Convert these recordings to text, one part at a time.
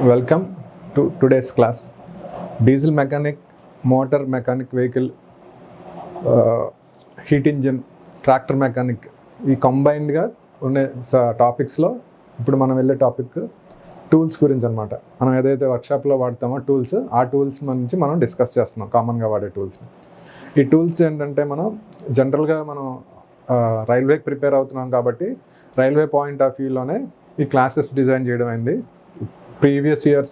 Welcome to today's class. Diesel mechanic, motor mechanic vehicle, heat engine, tractor mechanic ఈ కంబైన్డ్గా ఉన్న టాపిక్స్లో ఇప్పుడు మనం వెళ్ళే టాపిక్ టూల్స్ గురించి అనమాట. మనం ఏదైతే వర్క్షాప్లో వాడతామో టూల్స్, ఆ టూల్స్ నుంచి మనం డిస్కస్ చేస్తున్నాం, కామన్గా వాడే టూల్స్. ఈ టూల్స్ ఏంటంటే మనం జనరల్గా మనం రైల్వేకి ప్రిపేర్ అవుతున్నాం కాబట్టి రైల్వే పాయింట్ ఆఫ్ వ్యూలోనే ఈ క్లాసెస్ డిజైన్ చేయడం అయింది. ప్రీవియస్ ఇయర్స్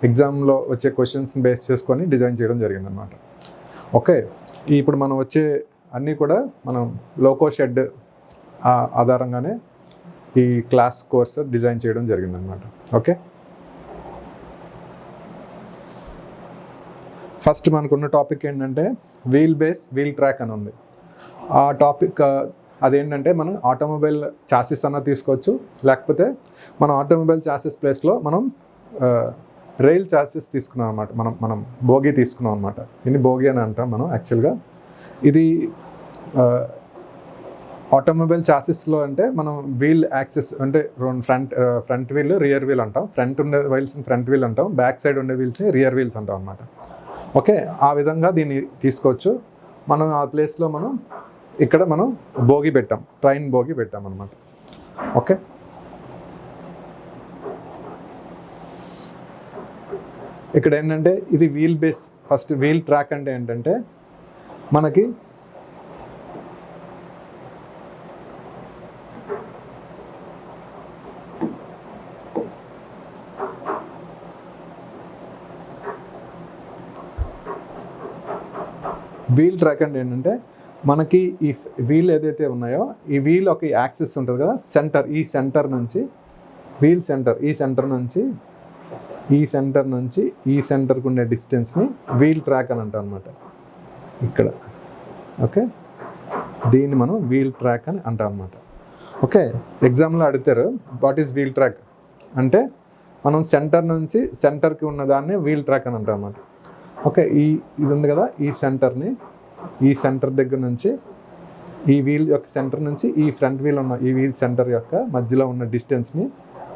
ఎగ్జామ్లో వచ్చే క్వశ్చన్స్ని బేస్ చేసుకొని డిజైన్ చేయడం జరిగిందనమాట. ఓకే, ఇప్పుడు మనం వచ్చే అన్నీ కూడా మనం లోకో షెడ్ ఆధారంగానే ఈ క్లాస్ కోర్స్ డిజైన్ చేయడం జరిగిందనమాట. ఓకే, ఫస్ట్ మనకున్న టాపిక్ ఏంటంటే వీల్ బేస్, వీల్ ట్రాక్ అని ఉంది. ఆ టాపిక్ అదేంటంటే మనం ఆటోమొబైల్ చాసిస్ అన్న తీసుకోవచ్చు, లేకపోతే మన ఆటోమొబైల్ చాసిస్ ప్లేస్లో మనం రైల్ చాసిస్ తీసుకున్నాం అనమాట. మనం బోగి తీసుకున్నాం అనమాట. దీన్ని బోగి అని అంటాం మనం యాక్చువల్గా. ఇది ఆటోమొబైల్ చాసిస్లో అంటే మనం వీల్ యాక్సిస్ అంటే ఫ్రంట్ వీల్, రియర్ వీల్ అంటాం. ఫ్రంట్ ఉండే వీల్స్ని ఫ్రంట్ వీల్ అంటాం, బ్యాక్ సైడ్ ఉండే వీల్స్ని రియర్ వీల్స్ అంటాం అనమాట. ఓకే, ఆ విధంగా దీన్ని తీసుకోవచ్చు. మనం ఆ ప్లేస్లో మనం ఇక్కడ మనం బోగి పెట్టాం, ట్రైన్ బోగి పెట్టాం అనమాట. ఓకే, ఇక్కడ ఏంటంటే ఇది wheel base. First wheel track అంటే ఏంటంటే మనకి వీల్ ట్రాక్ అంటే ఏంటంటే మనకి ఈ వీల్ ఏదైతే ఉన్నాయో ఈ వీల్ ఒక యాక్సిస్ ఉంటుంది కదా, సెంటర్, ఈ సెంటర్ నుంచి వీల్ సెంటర్, ఈ సెంటర్ నుంచి ఈ సెంటర్కి ఉండే డిస్టెన్స్ని వీల్ ట్రాక్ అని అంటాం అనమాట ఇక్కడ. ఓకే, దీన్ని మనం వీల్ ట్రాక్ అని అంటాం అనమాట. ఓకే, ఎగ్జామ్లో అడుగుతారు వాట్ ఈజ్ వీల్ ట్రాక్ అంటే మనం సెంటర్ నుంచి సెంటర్కి ఉన్న దాన్ని వీల్ ట్రాక్ అని అంటాం అనమాట. ఓకే, ఇది ఉంది కదా, ఈ సెంటర్ని, ఈ సెంటర్ దగ్గర నుంచి ఈ వీల్ యొక్క సెంటర్ నుంచి ఈ ఫ్రంట్ వీల్ ఉన్న ఈ వీల్ సెంటర్ యొక్క మధ్యలో ఉన్న డిస్టెన్స్ని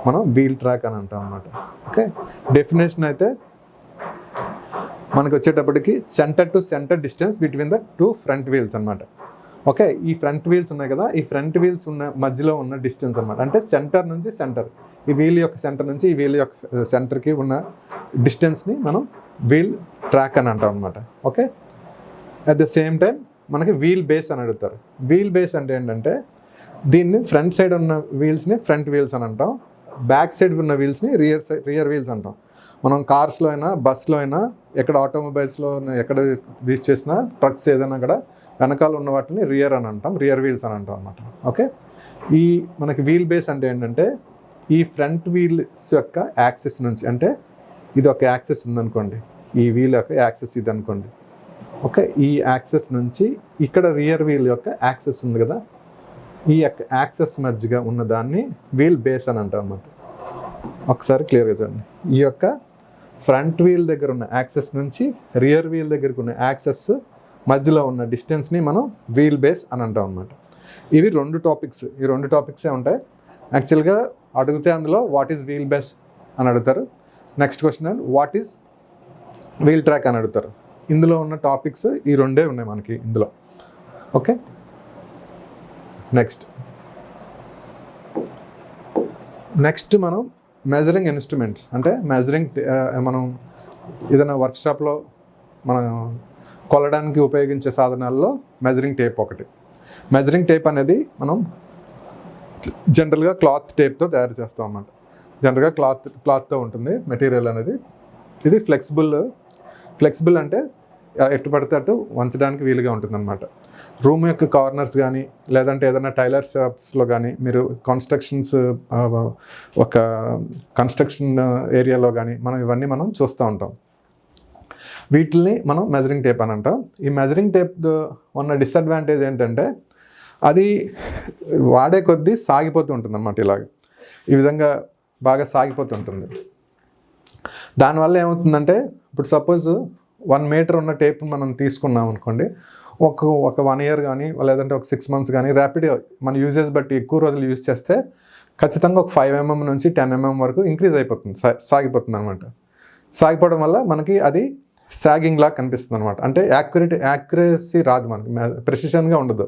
మనం వీల్ ట్రాక్ అని అంటాం అన్నమాట. ఓకే, డెఫినేషన్ అయితే మనకు వచ్చేటప్పటికి centre to centre distance between the two front wheels అనమాట. ఓకే, ఈ ఫ్రంట్ వీల్స్ ఉన్నాయి కదా, ఈ ఫ్రంట్ వీల్స్ ఉన్న మధ్యలో ఉన్న డిస్టెన్స్ అనమాట. అంటే సెంటర్ నుంచి సెంటర్, ఈ వీల్ యొక్క సెంటర్ నుంచి ఈ వీల్ యొక్క సెంటర్కి ఉన్న డిస్టెన్స్ని మనం వీల్ ట్రాక్ అని అంటాం అనమాట. Okay, at the same time మనకి వీల్ బేస్ అని అడుగుతారు. వీల్ బేస్ అంటే ఏంటంటే దీన్ని ఫ్రంట్ సైడ్ ఉన్న వీల్స్ని ఫ్రంట్ వీల్స్ అని అంటాం, బ్యాక్ సైడ్ ఉన్న వీల్స్ని రియర్ వీల్స్ అంటాం. మనం కార్స్లో అయినా బస్లో అయినా ఎక్కడ ఆటోమొబైల్స్లో ఎక్కడ యూజ్ చేసినా ట్రక్స్ ఏదైనా కూడా వెనకాల ఉన్న వాటిని రియర్ అని అంటాం, రియర్ వీల్స్ అని అంటాం అనమాట. ఓకే, ఈ మనకి వీల్ బేస్ అంటే ఏంటంటే ఈ ఫ్రంట్ వీల్స్ యొక్క యాక్సిస్ నుంచి, అంటే ఇది ఒక యాక్సిస్ ఉందనుకోండి, ఈ వీల్ యొక్క యాక్సిస్ ఇది అనుకోండి. ఓకే, ఈ యాక్సిస్ నుంచి ఇక్కడ రియర్ వీల్ యొక్క యాక్సిస్ ఉంది కదా, ఈ యొక్క యాక్సిస్ మధ్యగా ఉన్న దాన్ని వీల్ బేస్ అని అంటాం అన్నమాట. ఒకసారి క్లియర్గా చూడండి, ఈ యొక్క ఫ్రంట్ వీల్ దగ్గర ఉన్న యాక్సిస్ నుంచి రియర్ వీల్ దగ్గరకు ఉన్న యాక్సిస్ మధ్యలో ఉన్న డిస్టెన్స్ని మనం వీల్ బేస్ అని అంటాం అన్నమాట. ఇవి రెండు టాపిక్సే ఉంటాయి యాక్చువల్గా. అడిగితే అందులో వాట్ ఈజ్ వీల్ బేస్ అని అడుగుతారు. Next question what is wheel track అని అడుగుతారు. ఇందులో ఉన్న టాపిక్స్ ఈ రెండే ఉన్నాయి మనకి ఇందులో. ఓకే, నెక్స్ట్ మనం మెజరింగ్ ఇన్స్ట్రుమెంట్స్ అంటే మనం ఏదైనా వర్క్షాప్లో మనం కొలడానికి ఉపయోగించే సాధనాల్లో మెజరింగ్ టేప్ ఒకటి. మెజరింగ్ టేప్ అనేది మనం జనరల్గా క్లాత్ టేప్తో తయారు చేస్తాం అన్నమాట. జనరల్గా క్లాత్తో ఉంటుంది మెటీరియల్ అనేది. ఇది ఫ్లెక్సిబుల్ అంటే ఎటు పడితే అటు వంచడానికి వీలుగా ఉంటుందన్నమాట. రూమ్ యొక్క కార్నర్స్ కానీ లేదంటే ఏదైనా టైలర్ షాప్స్లో కానీ మీరు కన్స్ట్రక్షన్ ఏరియాలో కానీ ఇవన్నీ మనం చూస్తూ ఉంటాం. వీటిని మనం మెజరింగ్ టేప్ అని అంటాం. ఈ మెజరింగ్ టేప్ ఉన్న డిసడ్వాంటేజ్ ఏంటంటే అది వాడే కొద్దీ సాగిపోతూ ఉంటుంది అన్నమాట. ఇలాగ ఈ విధంగా బాగా సాగిపోతుంటుంది. దానివల్ల ఏమవుతుందంటే ఇప్పుడు సపోజ్ 1 మీటర్ ఉన్న టేప్ మనం తీసుకున్నాం అనుకోండి, ఒక 1 ఇయర్ కానీ లేదంటే ఒక 6 మంత్స్ కానీ ర్యాపిడ్గా మన యూజెస్ బట్టి ఎక్కువ రోజులు యూజ్ చేస్తే ఖచ్చితంగా ఒక 5 mm నుంచి 10 mm వరకు ఇంక్రీజ్ అయిపోతుంది, సాగిపోతుంది అనమాట. సాగిపోవడం వల్ల మనకి అది సాగింగ్ లాగా కనిపిస్తుంది అనమాట. అంటే యాక్యురసీ రాదు, మనకి ప్రెసిషన్గా ఉండదు,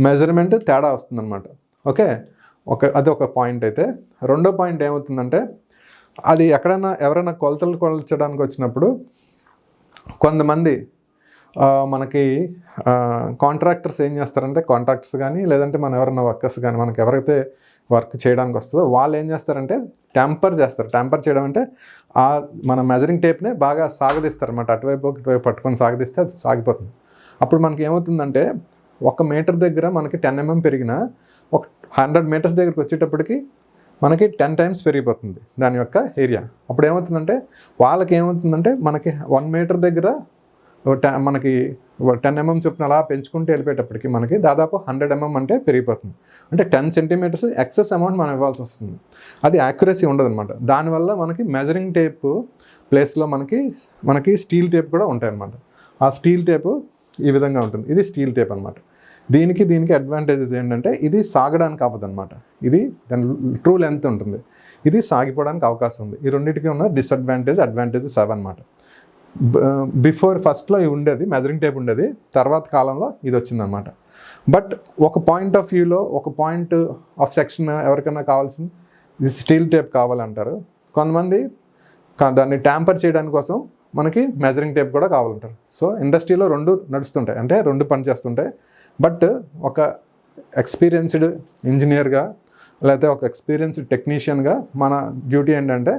మెజర్మెంట్ తేడా వస్తుంది అనమాట. ఓకే, అది ఒక పాయింట్. అయితే రెండో పాయింట్ ఏమవుతుందంటే, అది ఎవరైనా కొలతలు కొలచడానికి వచ్చినప్పుడు కొంతమంది మనకి కాంట్రాక్టర్స్ ఏం చేస్తారంటే, కాంట్రాక్టర్స్ కానీ లేదంటే మన ఎవరైనా వర్కర్స్ కానీ, మనకి ఎవరైతే వర్క్ చేయడానికి వస్తుందో వాళ్ళు ఏం చేస్తారంటే ట్యాంపర్ చేస్తారు. ట్యాంపర్ చేయడం అంటే మన మెజరింగ్ టేప్ని బాగా సాగదీస్తారు అనమాట. అటువైపు ఇటువైపు పట్టుకొని సాగదీస్తే అది సాగిపోతుంది. అప్పుడు మనకి ఏమవుతుందంటే 1 మీటర్ దగ్గర మనకి 10 mm పెరిగినా ఒక 100 మీటర్స్ దగ్గరికి వచ్చేటప్పటికి మనకి 10 times పెరిగిపోతుంది దాని యొక్క ఏరియా. అప్పుడు ఏమవుతుందంటే వాళ్ళకి ఏమవుతుందంటే మనకి 1 మీటర్ దగ్గర మనకి 10 mm చొప్పున అలా పెంచుకుంటూ వెళ్ళిపోయేటప్పటికి మనకి దాదాపు 100 mm అంటే పెరిగిపోతుంది. అంటే 10 centimeters ఎక్సెస్ అమౌంట్ మనం ఇవ్వాల్సి వస్తుంది. అది యాక్యురసీ ఉండదు అనమాట. దానివల్ల మనకి మెజరింగ్ టేప్ ప్లేస్లో మనకి స్టీల్ టేప్ కూడా ఉంటాయి అనమాట. ఆ స్టీల్ టేపు ఈ విధంగా ఉంటుంది. ఇది స్టీల్ టేప్ అనమాట. దీనికి అడ్వాంటేజెస్ ఏంటంటే ఇది సాగడానికి అవ్వదు అనమాట. ఇది దాని ట్రూ లెంత్ ఉంటుంది, ఇది సాగిపోవడానికి అవకాశం ఉంది. ఈ రెండింటికి ఉన్న అడ్వాంటేజెస్ అవన్నమాట. బిఫోర్ ఫస్ట్లో ఇవి ఉండేది, మెజరింగ్ టేప్ ఉండేది, తర్వాత కాలంలో ఇది వచ్చిందనమాట. బట్ ఒక పాయింట్ ఆఫ్ వ్యూలో ఒక పాయింట్ ఆఫ్ సెక్షన్ ఎవరికైనా కావాల్సింది ఇది స్టీల్ టేప్ కావాలంటారు. కొంతమంది దాన్ని ట్యాంపర్ చేయడానికి కోసం మనకి మెజరింగ్ టేప్ కూడా కావాలంటారు. సో ఇండస్ట్రీలో 2 నడుస్తుంటాయి, అంటే 2 పని చేస్తుంటాయి. బట్ ఒక ఎక్స్పీరియన్స్డ్ ఇంజనీర్గా లేకపోతే ఒక ఎక్స్పీరియన్స్డ్ టెక్నీషియన్గా మన డ్యూటీ ఏంటంటే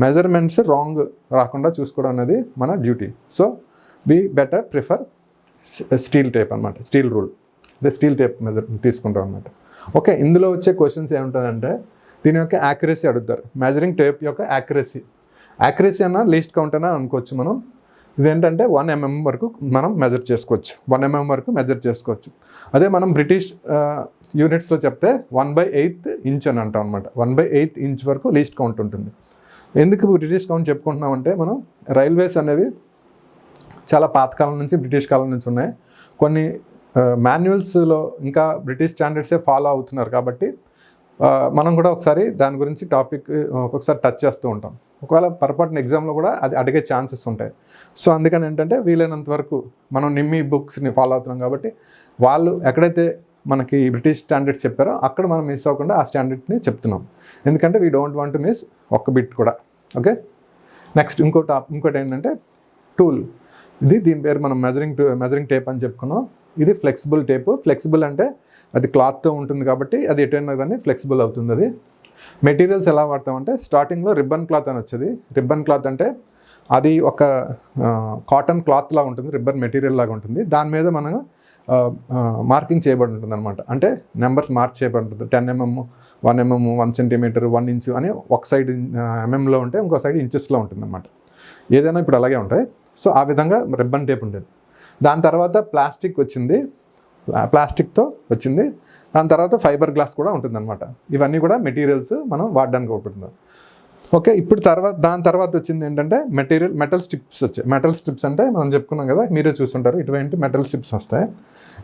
మెజర్మెంట్స్ రాంగ్ రాకుండా చూసుకోవడం అనేది మన duty. So we better prefer steel tape అనమాట, steel rule, steel tape measure తీసుకుంటాం అనమాట. ఓకే, ఇందులో వచ్చే క్వశ్చన్స్ ఏముంటుందంటే దీని యొక్క యాక్యురసీ అడుగుతారు. మెజరింగ్ టేప్ యొక్క యాక్యురసీ అన్న లీస్ట్ కౌంట్ అన్న అనుకోవచ్చు మనం. ఇదేంటంటే 1 mm వరకు మనం మెజర్ చేసుకోవచ్చు, 1 mm వరకు మెజర్ చేసుకోవచ్చు. అదే మనం బ్రిటిష్ యూనిట్స్లో చెప్తే 1/8 ఇంచ్ అని అంటాం అనమాట. 1/8 ఇంచ్ వరకు లీస్ట్ కౌంట్ ఉంటుంది. ఎందుకు బ్రిటిష్ కౌంట్ చెప్పుకుంటున్నామంటే మనం రైల్వేస్ అనేవి చాలా పాతకాలం నుంచి బ్రిటిష్ కాలం నుంచి ఉన్నాయి. కొన్ని మాన్యువల్స్లో ఇంకా బ్రిటిష్ స్టాండర్డ్సే ఫాలో అవుతున్నారు. కాబట్టి మనం కూడా ఒకసారి దాని గురించి టాపిక్ ఒక్కొక్కసారి టచ్ చేస్తూ ఉంటాం. ఒకవేళ పొరపాటున ఎగ్జామ్లో కూడా అది అడిగే ఛాన్సెస్ ఉంటాయి. సో అందుకని ఏంటంటే వీలైనంత వరకు మనం నిమ్మి బుక్స్ని ఫాలో అవుతున్నాం కాబట్టి వాళ్ళు ఎక్కడైతే మనకి బ్రిటిష్ స్టాండర్డ్స్ చెప్పారో అక్కడ మనం మిస్ అవ్వకుండా ఆ స్టాండర్డ్ని చెప్తున్నాం. ఎందుకంటే we don't want to miss ఒక్క బిట్ కూడా. ఓకే, నెక్స్ట్ ఇంకోటి ఏంటంటే టూల్. దీని పేరు మనం మెజరింగ్ టేప్ అని చెప్పుకున్నాం. ఇది ఫ్లెక్సిబుల్ టేపు. ఫ్లెక్సిబుల్ అంటే అది క్లాత్తో ఉంటుంది కాబట్టి అది ఎటైనా దాన్ని ఫ్లెక్సిబుల్ అవుతుంది. అది మెటీరియల్స్ ఎలా వాడతామంటే స్టార్టింగ్లో రిబ్బన్ క్లాత్ అని వచ్చేది. రిబ్బన్ క్లాత్ అంటే అది ఒక కాటన్ క్లాత్ లాగా ఉంటుంది, రిబ్బన్ మెటీరియల్ లాగా ఉంటుంది. దాని మీద మనం మార్కింగ్ చేయబడి ఉంటుంది అనమాట. అంటే నెంబర్స్ మార్క్ చేయబడి ఉంటుంది. 10 mm, 1 mm, 1 centimeter, 1 inch అని ఒక సైడ్ ఎంఎంలో ఉంటే ఇంకో సైడ్ ఇంచెస్లో ఉంటుంది అనమాట. ఏదైనా ఇప్పుడు అలాగే ఉంటాయి. సో ఆ విధంగా రిబ్బన్ టేప్ ఉండేది. దాని తర్వాత ప్లాస్టిక్తో వచ్చింది. దాని తర్వాత ఫైబర్ గ్లాస్ కూడా ఉంటుందన్నమాట. ఇవన్నీ కూడా మెటీరియల్స్ మనం వాడడానికి ఉపయోగపడుతుంది. ఓకే, ఇప్పుడు దాని తర్వాత వచ్చింది ఏంటంటే మెటల్ స్ట్రిప్స్ వచ్చాయి. మెటల్ స్ట్రిప్స్ అంటే మనం చెప్పుకున్నాం కదా, మీరే చూస్తుంటారు, ఇటువంటి మెటల్ స్ట్రిప్స్ వస్తాయి.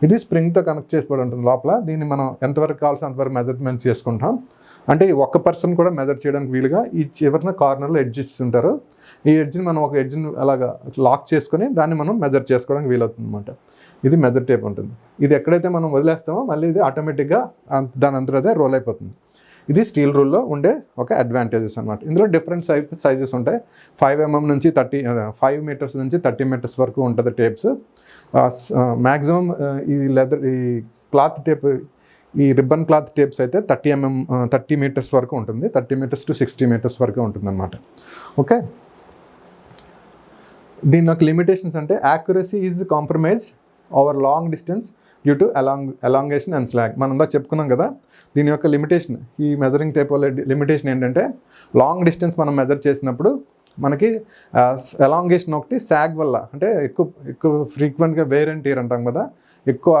ఇది స్ప్రింగ్తో కనెక్ట్ చేసిపడి ఉంటుంది లోపల. దీన్ని మనం ఎంతవరకు కావాల్సిన అంతవరకు మెజర్మెంట్ చేసుకుంటాం. అంటే ఒక పర్సన్ కూడా మెజర్ చేయడానికి వీలుగా ఈ చివరిన కార్నర్లో ఎడ్జెస్ ఉంటారు. ఈ ఎడ్జ్ని మనం ఒక ఎడ్జ్ని అలాగా లాక్ చేసుకొని దాన్ని మనం మెజర్ చేసుకోవడానికి వీలవుతుంది అనమాట. ఇది మెజర్ టేప్ ఉంటుంది. ఇది ఎక్కడైతే మనం వదిలేస్తామో మళ్ళీ ఇది ఆటోమేటిక్గా దాని అంతటా రోల్ అయిపోతుంది. ఇది స్టీల్ రూల్లో ఉండే ఒక అడ్వాంటేజెస్ అనమాట. ఇందులో డిఫరెంట్ సైజెస్ ఉంటాయి. 5 mm నుంచి 5 meters నుంచి 30 meters వరకు ఉంటుంది టేప్స్. మ్యాక్సిమం ఈ క్లాత్ టేప్, ఈ రిబ్బన్ క్లాత్ టేప్స్ అయితే 30 meters వరకు ఉంటుంది. 30 meters to 60 meters వరకు ఉంటుంది అనమాట. ఓకే, దీని యొక్క లిమిటేషన్స్ అంటే accuracy is compromised over long distance due to elongation and sag. మనం అంతా చెప్పుకున్నాం కదా. దీని యొక్క లిమిటేషన్, ఈ మెజరింగ్ టేప్ వల్ల లిమిటేషన్ ఏంటంటే లాంగ్ డిస్టెన్స్ మనం మెజర్ చేసినప్పుడు మనకి ఎలాంగేషన్ ఒకటి, సాగ్ వల్ల అంటే ఎక్కువ ఫ్రీక్వెంట్గా వేర్ అండ్ టీర్ అంటాం కదా, ఎక్కువ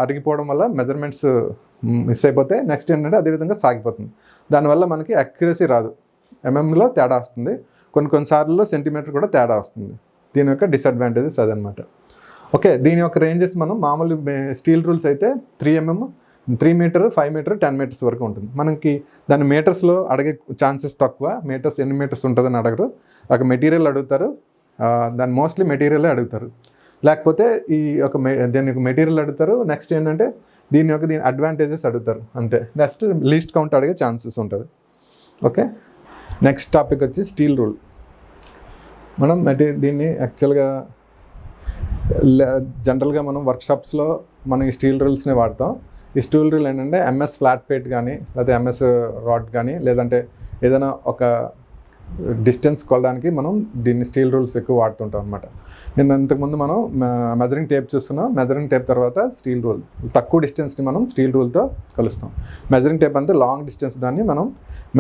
అరిగిపోవడం వల్ల మెజర్మెంట్స్ మిస్ అయిపోతే నెక్స్ట్ ఏంటంటే అదేవిధంగా సాగిపోతుంది. దానివల్ల మనకి అక్యురసీ రాదు, ఎంఎంలో తేడా వస్తుంది, కొన్నిసార్లు సెంటీమీటర్ కూడా తేడా వస్తుంది. దీని యొక్క డిసడ్వాంటేజెస్ అదనమాట. ఓకే, దీని యొక్క రేంజెస్ మనం మామూలు స్టీల్ రూల్స్ అయితే 3 mm, 3 మీటర్ 5 మీటర్ 10 మీటర్స్ వరకు ఉంటుంది. మనకి దాని మీటర్స్లో అడిగే ఛాన్సెస్ తక్కువ. మీటర్స్ ఎన్ని మీటర్స్ ఉంటుందని అడగరు, ఒక మెటీరియల్ అడుగుతారు, దాన్ని మోస్ట్లీ మెటీరియలే అడుగుతారు. లేకపోతే దీని యొక్క మెటీరియల్ అడుగుతారు. నెక్స్ట్ ఏంటంటే దీని అడ్వాంటేజెస్ అడుగుతారు అంతే. నెక్స్ట్ లీస్ట్ కౌంట్ అడిగే ఛాన్సెస్ ఉంటుంది. ఓకే, నెక్స్ట్ టాపిక్ వచ్చి స్టీల్ రూల్. మనం దీన్ని యాక్చువల్గా జనరల్గా మనం వర్క్షాప్స్లో మనం ఈ స్టీల్ రూల్స్ని వాడతాం. ఈ స్టీల్ రూల్ ఏంటంటే ఎంఎస్ ఫ్లాట్ ప్లేట్ కానీ, లేదా ఎంఎస్ రాడ్ కానీ, లేదంటే ఏదైనా ఒక డిస్టెన్స్ కొలడానికి మనం దీన్ని స్టీల్ రూల్స్ ఎక్కువ వాడుతుంటాం అనమాట. నేను ఇంతకుముందు మనం మెజరింగ్ టేప్ చూస్తున్నాం. మెజరింగ్ టేప్ తర్వాత స్టీల్ రూల్, తక్కువ డిస్టెన్స్ని మనం స్టీల్ రూల్తో కొలుస్తాం. మెజరింగ్ టేప్ అంటే లాంగ్ డిస్టెన్స్, దాన్ని మనం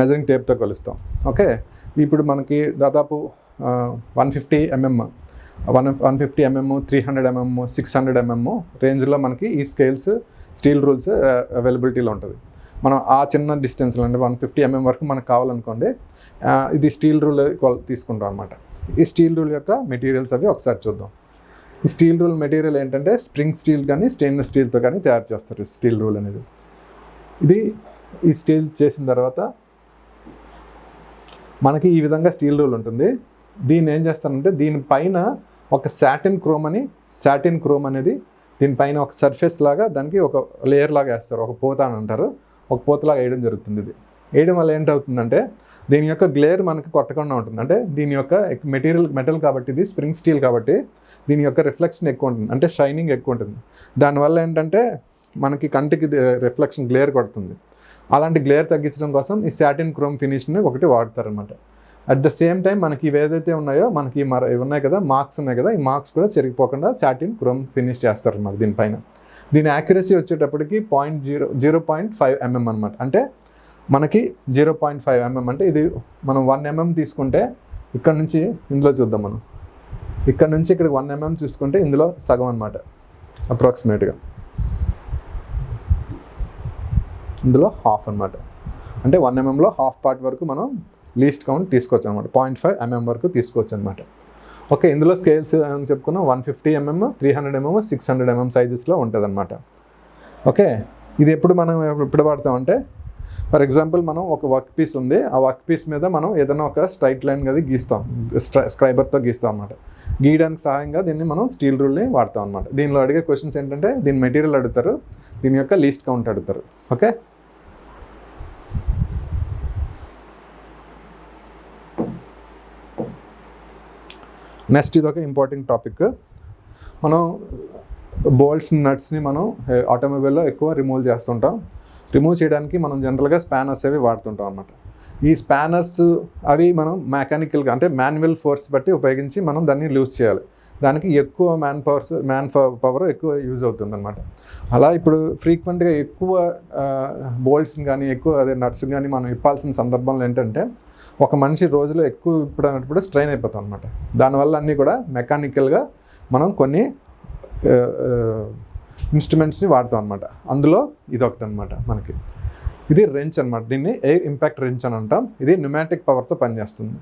మెజరింగ్ టేప్తో కొలుస్తాం. ఓకే, ఇప్పుడు మనకి దాదాపు 150 mm, 150 mm, 300 mm, 600 mm రేంజ్లో మనకి ఈ స్కేల్స్ స్టీల్ రూల్స్ అవైలబిలిటీలో ఉంటుంది. మనం ఆ చిన్న డిస్టెన్స్లో అంటే 150 mm వరకు మనకు కావాలనుకోండి, ఇది స్టీల్ రూల్ తీసుకుంటాం అనమాట. ఈ స్టీల్ రూల్ యొక్క మెటీరియల్స్ అవి ఒకసారి చూద్దాం. ఈ స్టీల్ రూల్ మెటీరియల్ ఏంటంటే స్ప్రింగ్ స్టీల్ కానీ స్టెయిన్లెస్ స్టీల్తో కానీ తయారు చేస్తారు. స్టీల్ రూల్ అనేది ఈ స్టీల్ చేసిన తర్వాత మనకి ఈ విధంగా స్టీల్ రూల్ ఉంటుంది. దీన్ని ఏం చేస్తారంటే దీనిపైన ఒక సాటిన్ క్రోమ్ అనేది దీనిపైన ఒక సర్ఫేస్ లాగా దానికి ఒక లేయర్ లాగా వేస్తారు. ఒక పోత అని అంటారు, ఒక పోతలాగా వేయడం జరుగుతుంది. ఇది వేయడం వల్ల ఏంటవుతుందంటే దీని యొక్క గ్లేర్ మనకి కొట్టకుండా ఉంటుంది. అంటే దీని యొక్క మెటల్ కాబట్టి, ఇది స్ప్రింగ్ స్టీల్ కాబట్టి దీని యొక్క రిఫ్లెక్షన్ ఎక్కువ ఉంటుంది, అంటే షైనింగ్ ఎక్కువ ఉంటుంది. దానివల్ల ఏంటంటే మనకి కంటికి రిఫ్లెక్షన్ గ్లేర్ కొడుతుంది. అలాంటి గ్లేర్ తగ్గించడం కోసం ఈ సాటిన్ క్రోమ్ ఫినిష్ని ఒకటి వాడతారనమాట. అట్ ద సేమ్ టైం మనకి ఇవి ఏదైతే ఉన్నాయో మనకి ఇవి ఉన్నాయి కదా, మార్క్స్ ఉన్నాయి కదా, ఈ మార్క్స్ కూడా చెరిగిపోకుండా సాటిన్ క్రోమ్ ఫినిష్ చేస్తారన్నమాట దీనిపైన. దీని యాక్యురసీ వచ్చేటప్పటికి 0.5 mm అనమాట. అంటే మనకి 0.5 mm అంటే ఇది మనం 1 mm తీసుకుంటే ఇక్కడ నుంచి ఇందులో చూద్దాం. మనం ఇక్కడ నుంచి ఇక్కడికి 1 mm చూసుకుంటే ఇందులో సగం అనమాట, అప్రాక్సిమేట్గా ఇందులో హాఫ్ అనమాట. అంటే 1 mmలో హాఫ్ పార్ట్ వరకు మనం లీస్ట్ కౌంట్ తీసుకోవచ్చు అనమాట. 0.5 mm వరకు తీసుకోవచ్చు అనమాట. ఓకే, ఇందులో స్కేల్స్ అని చెప్పుకున్నాం 150 mm, 300 mm, 600 mm సైజెస్లో ఉంటుంది అనమాట. ఓకే, ఇది మనం ఎప్పుడు వాడతామంటే, ఫర్ ఎగ్జాంపుల్ మనం ఒక వర్క్ పీస్ ఉంది, ఆ వర్క్ పీస్ మీద మనం ఏదైనా ఒక స్ట్రైట్ లైన్ అది గీస్తాం, స్క్రైబర్తో గీస్తాం అనమాట. గీయడానికి సహాయంగా దీన్ని మనం స్టీల్ రూల్ని వాడతాం అనమాట. దీనిలో అడిగే క్వశ్చన్స్ ఏంటంటే దీని మెటీరియల్ అడుగుతారు, దీని యొక్క లీస్ట్ కౌంట్ అడుగుతారు. ఓకే, నెక్స్ట్ ఇది ఒక ఇంపార్టెంట్ టాపిక్. మనం బోల్ట్స్ నట్స్ని మనం ఆటోమొబైల్లో ఎక్కువ రిమూవ్ చేస్తుంటాం. రిమూవ్ చేయడానికి మనం జనరల్గా స్పానర్స్ అవి వాడుతుంటాం అన్నమాట. ఈ స్పానర్స్ అవి మనం మెకానికల్గా అంటే మాన్యువల్ ఫోర్స్ బట్టి ఉపయోగించి మనం దాన్ని లూజ్ చేయాలి. దానికి ఎక్కువ మ్యాన్ పవర్ ఎక్కువ యూజ్ అవుతుంది అనమాట. అలా ఇప్పుడు ఫ్రీక్వెంట్గా ఎక్కువ బోల్ట్స్ని కానీ ఎక్కువ నట్స్ కానీ మనం ఇప్పాల్సిన సందర్భంలో ఏంటంటే ఒక మనిషి రోజులో ఎక్కువ ఇప్పుడన్నప్పుడు స్ట్రెయిన్ అయిపోతాం అనమాట. దానివల్ల అన్నీ కూడా మెకానికల్గా మనం కొన్ని ఇన్స్ట్రుమెంట్స్ని వాడతాం అనమాట. అందులో ఇది ఒకటి అనమాట. మనకి ఇది రెంచ్ అనమాట. దీన్ని ఎయిర్ ఇంపాక్ట్ రెంచ్ అని అంటాం. ఇది న్యూమాటిక్ పవర్తో పనిచేస్తుంది.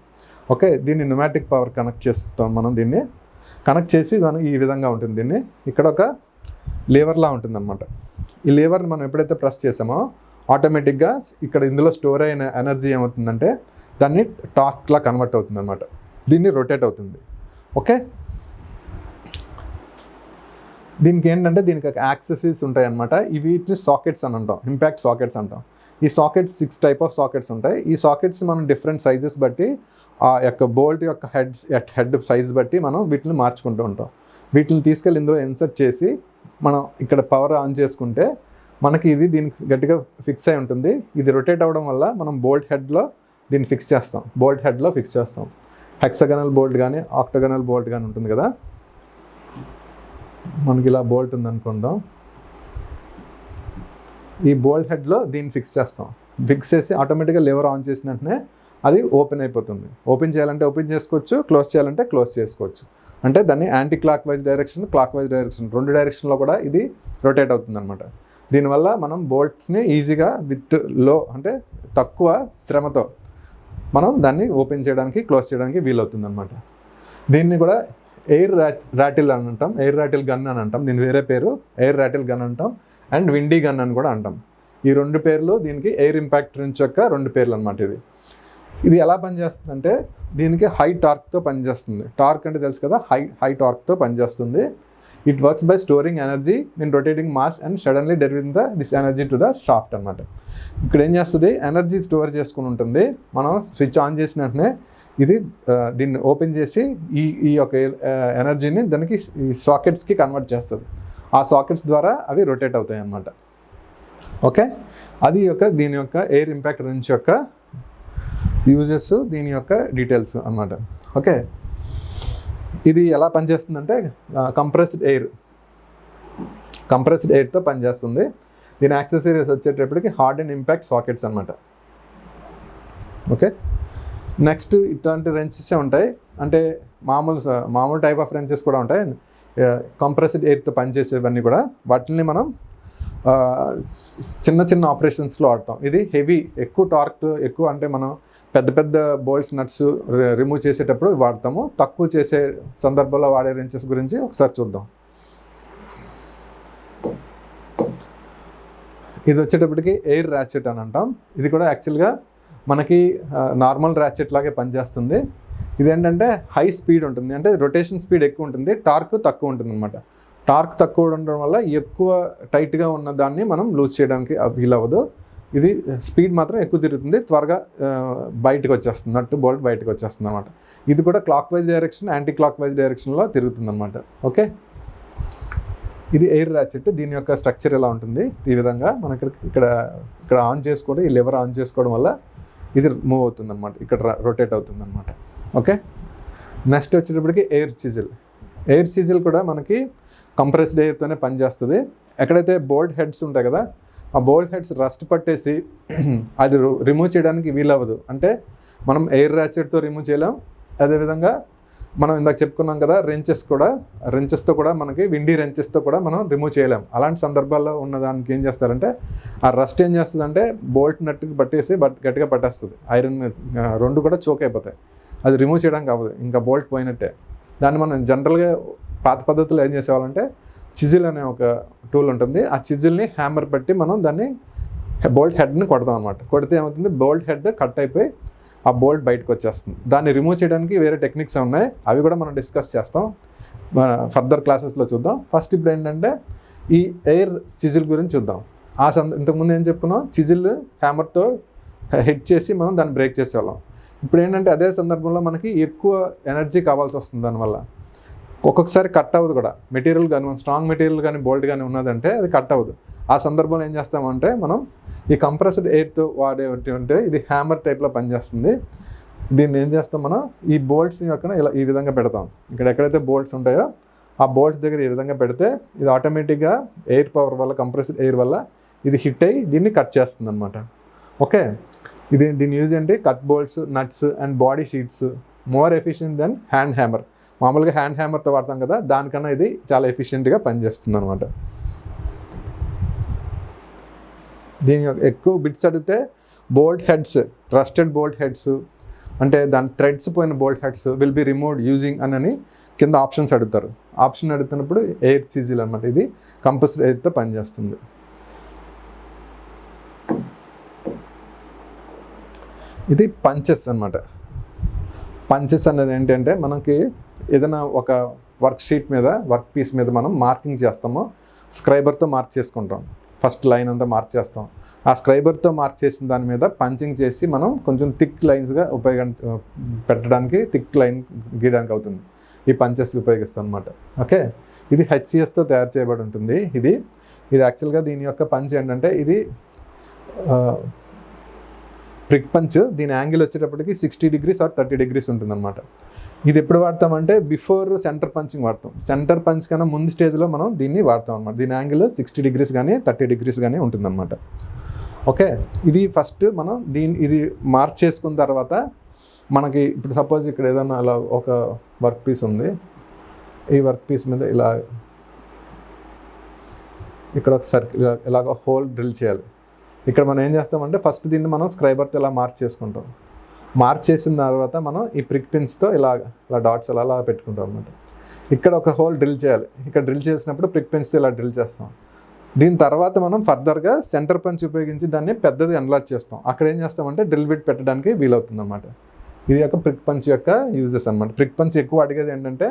ఓకే, దీన్ని న్యూమాటిక్ పవర్ కనెక్ట్ చేస్తాం. మనం దీన్ని కనెక్ట్ చేసి దానికి ఈ విధంగా ఉంటుంది. దీన్ని ఇక్కడ ఒక లీవర్లా ఉంటుంది అనమాట. ఈ లీవర్ని మనం ఎప్పుడైతే ప్రెస్ చేసామో ఆటోమేటిక్గా ఇక్కడ ఇందులో స్టోర్ అయిన ఎనర్జీ ఏమవుతుందంటే దాన్ని టార్క్లా కన్వర్ట్ అవుతుంది అనమాట. దీన్ని రొటేట్ అవుతుంది. ఓకే, దీనికి ఏంటంటే దీనికి ఒక యాక్సెసరీస్ ఉంటాయి అనమాట. వీటిని సాకెట్స్ అని అంటాం, ఇంపాక్ట్ సాకెట్స్ అంటాం. ఈ సాకెట్స్ 6 టైప్ ఆఫ్ సాకెట్స్ ఉంటాయి. ఈ సాకెట్స్ మనం డిఫరెంట్ సైజెస్ బట్టి ఆ యొక్క బోల్ట్ యొక్క హెడ్ సైజ్ బట్టి మనం వీటిని మార్చుకుంటూ ఉంటాం. వీటిని తీసుకెళ్ళి ఇందులో ఇన్సర్ట్ చేసి మనం ఇక్కడ పవర్ ఆన్ చేసుకుంటే మనకి ఇది దీనికి గట్టిగా ఫిక్స్ అయి ఉంటుంది. ఇది రొటేట్ అవ్వడం వల్ల మనం బోల్ట్ హెడ్లో దీన్ని ఫిక్స్ చేస్తాం. బోల్ట్ హెడ్లో ఫిక్స్ చేస్తాం. హెక్సగనల్ బోల్ట్ కానీ ఆక్టగనల్ బోల్ట్ కానీ ఉంటుంది కదా, మనకి ఇలా బోల్ట్ ఉందనుకుందాం. ఈ బోల్ట్ హెడ్లో దీన్ని ఫిక్స్ చేస్తాం. ఫిక్స్ చేసి ఆటోమేటిక్గా లివర్ ఆన్ చేసిన వెంటనే అది ఓపెన్ అయిపోతుంది. ఓపెన్ చేయాలంటే ఓపెన్ చేసుకోవచ్చు, క్లోజ్ చేయాలంటే క్లోజ్ చేసుకోవచ్చు. అంటే దాన్ని anti clock wise direction, clock wise direction, 2 డైరెక్షన్లో కూడా ఇది రొటేట్ అవుతుంది అనమాట. దీనివల్ల మనం బోల్ట్స్ని ఈజీగా విత్ లో అంటే తక్కువ శ్రమతో మనం దాన్ని ఓపెన్ చేయడానికి క్లోజ్ చేయడానికి వీలవుతుంది అనమాట. దీన్ని కూడా ఎయిర్ రాటిల్ అని అంటాం, ఎయిర్ రాటిల్ గన్ అని అంటాం. దీని వేరే పేరు ఎయిర్ రాటిల్ గన్ అంటాం, అండ్ విండీ గన్ అని కూడా అంటాం. ఈ 2 పేర్లు దీనికి ఎయిర్ ఇంపాక్ట్ రించ్ యొక్క 2 పేర్లు అనమాట. ఇది ఎలా పనిచేస్తుందంటే దీనికి హై టార్క్తో పనిచేస్తుంది. టార్క్ అంటే తెలుసు కదా, హై టార్క్తో పనిచేస్తుంది. It works by storing energy in rotating mass and suddenly delivering this energy to the shaft అనమాట. ఇక్కడ ఏం చేస్తుంది, ఎనర్జీ స్టోర్ చేసుకుని ఉంటుంది. మనం స్విచ్ ఆన్ చేసిన వెంటనే ఇది దీన్ని ఓపెన్ చేసి ఈ యొక్క ఎనర్జీని దానికి ఈ సాకెట్స్కి కన్వర్ట్ చేస్తుంది. ఆ సాకెట్స్ ద్వారా అవి రొటేట్ అవుతాయి అన్నమాట. ఓకే, అది దీని యొక్క ఎయిర్ ఇంపాక్ట్ రించ్ యొక్క యూజెస్, దీని యొక్క డీటెయిల్స్ అన్నమాట. ఓకే, ఇది ఎలా పనిచేస్తుందంటే కంప్రెస్డ్ ఎయిర్తో పనిచేస్తుంది. దీని యాక్సెసరీస్ వచ్చేటప్పటికి హార్డ్ అండ్ ఇంపాక్ట్ సాకెట్స్ అన్నమాట. ఓకే, నెక్స్ట్ ఇట్లాంటి రెంచెస్ ఉంటాయి. అంటే మామూలు టైప్ ఆఫ్ రెంచెస్ కూడా ఉంటాయి. కంప్రెస్డ్ ఎయిర్తో పనిచేసేవన్నీ కూడా, వాటిని మనం చిన్న చిన్న ఆపరేషన్స్లో వాడతాం. ఇది హెవీ, ఎక్కువ టార్క్ ఎక్కువ, అంటే మనం పెద్ద బోల్ట్స్ నట్స్ రిమూవ్ చేసేటప్పుడు వాడతాము. తక్కువ చేసే సందర్భంలో వాడే రెంచెస్ గురించి ఒకసారి చూద్దాం. ఇది వచ్చేటప్పటికి ఎయిర్ ర్యాచెట్ అని అంటాం. ఇది కూడా యాక్చువల్గా మనకి నార్మల్ ర్యాచెట్ లాగే పనిచేస్తుంది. ఇదేంటంటే హై స్పీడ్ ఉంటుంది, అంటే రొటేషన్ స్పీడ్ ఎక్కువ ఉంటుంది, టార్క్ తక్కువ ఉంటుంది అనమాట. టార్క్ తక్కువ ఉండడం వల్ల ఎక్కువ టైట్గా ఉన్న దాన్ని మనం లూజ్ చేయడానికి వీలవ్వదు. ఇది స్పీడ్ మాత్రం ఎక్కువ తిరుగుతుంది, త్వరగా బయటకు వచ్చేస్తుంది, నట్టు బోల్ట్ బయటకు వచ్చేస్తుంది అనమాట. ఇది కూడా clock wise direction, anti clock wise డైరెక్షన్లో తిరుగుతుంది అనమాట. ఓకే, ఇది ఎయిర్ ర్యాచెట్. దీని యొక్క స్ట్రక్చర్ ఎలా ఉంటుంది, ఈ విధంగా మనకి ఇక్కడ ఆన్ చేసుకోవడం, ఈ లెవర్ ఆన్ చేసుకోవడం వల్ల ఇది మూవ్ అవుతుంది అనమాట, ఇక్కడ రొటేట్ అవుతుంది అనమాట. ఓకే, నెక్స్ట్ వచ్చేటప్పటికి ఎయిర్ చిజిల్ కూడా మనకి కంప్రెస్డ్ ఎయిర్తోనే పనిచేస్తుంది. ఎక్కడైతే బోల్ట్ హెడ్స్ ఉంటాయి కదా, ఆ బోల్ట్ హెడ్స్ రస్ట్ పట్టేసి అది రిమూవ్ చేయడానికి వీలవ్వదు. అంటే మనం ఎయిర్ ర్యాచెట్తో రిమూవ్ చేయలేం. అదేవిధంగా మనం ఇందాక చెప్పుకున్నాం కదా, రెంచెస్తో కూడా మనకి విండీ రెంచెస్తో కూడా మనం రిమూవ్ చేయలేం. అలాంటి సందర్భాల్లో ఉన్నదానికి ఏం చేస్తారంటే, ఆ రస్ట్ ఏం చేస్తుందంటే బోల్ట్ నట్టుకి పట్టేసి గట్టిగా పట్టేస్తుంది. ఐరన్ 2 కూడా చోక్ అయిపోతాయి. అది రిమూవ్ చేయడానికి అవ్వదు, ఇంకా బోల్ట్ పోయినట్టే. దాన్ని మనం జనరల్గా పాత పద్ధతిలో ఏం చేసేవాళ్ళంటే, చిజిల్ అనే ఒక టూల్ ఉంటుంది. ఆ చిజిల్ని హ్యామర్ పెట్టి మనం దాన్ని బోల్ట్ హెడ్ని కొడతాం అనమాట. కొడితే ఏమవుతుంది, బోల్ట్ హెడ్ కట్ అయిపోయి ఆ బోల్ట్ బయటకు వచ్చేస్తుంది. దాన్ని రిమూవ్ చేయడానికి వేరే టెక్నిక్స్ ఉన్నాయి, అవి కూడా మనం డిస్కస్ చేస్తాం, ఫర్దర్ క్లాసెస్లో చూద్దాం. ఫస్ట్ ఇప్పుడు ఏంటంటే ఈ ఎయిర్ చిజిల్ గురించి చూద్దాం. ఇంతకుముందు ఏం చెప్పుకున్నాం, చిజిల్ హ్యామర్తో హిట్ చేసి మనం దాన్ని బ్రేక్ చేసేవాళ్ళం. ఇప్పుడు ఏంటంటే అదే సందర్భంలో మనకి ఎక్కువ ఎనర్జీ కావాల్సి వస్తుంది. దానివల్ల ఒక్కొక్కసారి కట్ అవ్వదు కూడా. మెటీరియల్ కానీ, స్ట్రాంగ్ మెటీరియల్ కానీ, బోల్ట్ కానీ ఉన్నదంటే అది కట్ అవ్వదు. ఆ సందర్భంలో ఏం చేస్తామంటే మనం ఈ కంప్రెస్డ్ ఎయిర్తో వాడేటువంటి ఇది హ్యామర్ టైప్లో పనిచేస్తుంది. దీన్ని ఏం చేస్తాం, మనం ఈ బోల్ట్స్ యొక్క ఇలా ఈ విధంగా పెడతాం. ఇక్కడ ఎక్కడైతే బోల్ట్స్ ఉంటాయో ఆ బోల్ట్స్ దగ్గర ఈ విధంగా పెడితే ఇది ఆటోమేటిక్గా ఎయిర్ పవర్ వల్ల, కంప్రెస్డ్ ఎయిర్ వల్ల ఇది హిట్ అయ్యి దీన్ని కట్ చేస్తుంది అనమాట. ఓకే, దీని యూజ్ ఏంటి, cut bolts, nuts and body sheets more efficient than hand hammer. మామూలుగా హ్యాండ్ హ్యామర్తో వాడతాం కదా, దానికన్నా ఇది చాలా ఎఫిషియెంట్గా పనిచేస్తుంది అనమాట. దీని ఎక్కువ బిట్స్ అడిగితే bolt heads, rusted bolt heads, అంటే దాని థ్రెడ్స్ పోయిన bolt heads will be removed using అని కింద ఆప్షన్స్ అడుగుతారు. ఆప్షన్ అడుగుతున్నప్పుడు ఎయిర్ చిజిల్ అనమాట. ఇది కంప్రెస్డ్ ఎయిర్తో పనిచేస్తుంది. ఇది పంచెస్ అనమాట. పంచెస్ అనేది ఏంటంటే మనకి ఏదైనా ఒక వర్క్ షీట్ మీద, వర్క్ పీస్ మీద మనం మార్కింగ్ చేస్తాము, స్క్రైబర్తో మార్క్ చేసుకుంటాం. ఫస్ట్ లైన్ అంతా మార్క్ చేస్తాం. ఆ స్క్రైబర్తో మార్క్ చేసిన దాని మీద పంచింగ్ చేసి మనం కొంచెం థిక్ లైన్స్గా పెట్టడానికి, థిక్ లైన్ గీయడానికి అవుతుంది. ఈ పంచెస్ ఉపయోగిస్తాం అనమాట. ఓకే, ఇది హెచ్సిఎస్తో తయారు చేయబడి ఉంటుంది. ఇది యాక్చువల్గా దీని యొక్క పంచ్ ఏంటంటే, ఇది ప్రిక్ పంచ్. దీని యాంగిల్ వచ్చేటప్పటికి 60 degrees or 30 degrees ఉంటుందన్నమాట. ఇది ఎప్పుడు వాడతామంటే బిఫోర్ సెంటర్ పంచింగ్ వాడతాం. సెంటర్ పంచ్ కన్నా ముందు స్టేజ్లో మనం దీన్ని వాడతాం అనమాట. దీని యాంగిల్ 60 degrees కానీ 30 degrees కానీ ఉంటుందన్నమాట. ఓకే, ఇది ఫస్ట్ మనం ఇది మార్క్ చేసుకున్న తర్వాత మనకి ఇప్పుడు సపోజ్ ఇక్కడ ఏదైనా అలా ఒక వర్క్ పీస్ ఉంది. ఈ వర్క్ పీస్ మీద ఇలా ఇక్కడ ఒక సర్కిల్, ఇలాగ హోల్ డ్రిల్ చేయాలి. ఇక్కడ మనం ఏం చేస్తామంటే ఫస్ట్ దీన్ని మనం స్క్రైబర్తో ఇలా మార్క్ చేసుకుంటాం. మార్క్ చేసిన తర్వాత మనం ఈ ప్రిక్ పిన్స్తో ఇలా డాట్స్ అలా పెట్టుకుంటాం అనమాట. ఇక్కడ ఒక హోల్ డ్రిల్ చేయాలి. ఇక్కడ డ్రిల్ చేసినప్పుడు ప్రిక్ పిన్స్తో ఇలా డ్రిల్ చేస్తాం. దీని తర్వాత మనం ఫర్దర్గా సెంటర్ పంచ్ ఉపయోగించి దాన్ని పెద్దది ఎన్లార్జ్ చేస్తాం. అక్కడ ఏం చేస్తామంటే డ్రిల్ బిట్ పెట్టడానికి వీలవుతుంది అనమాట. ఇది యొక్క ప్రిక్ పంచ్ యొక్క యూజెస్ అనమాట. ప్రిక్ పంచ్ ఎక్కువ అడిగేది ఏంటంటే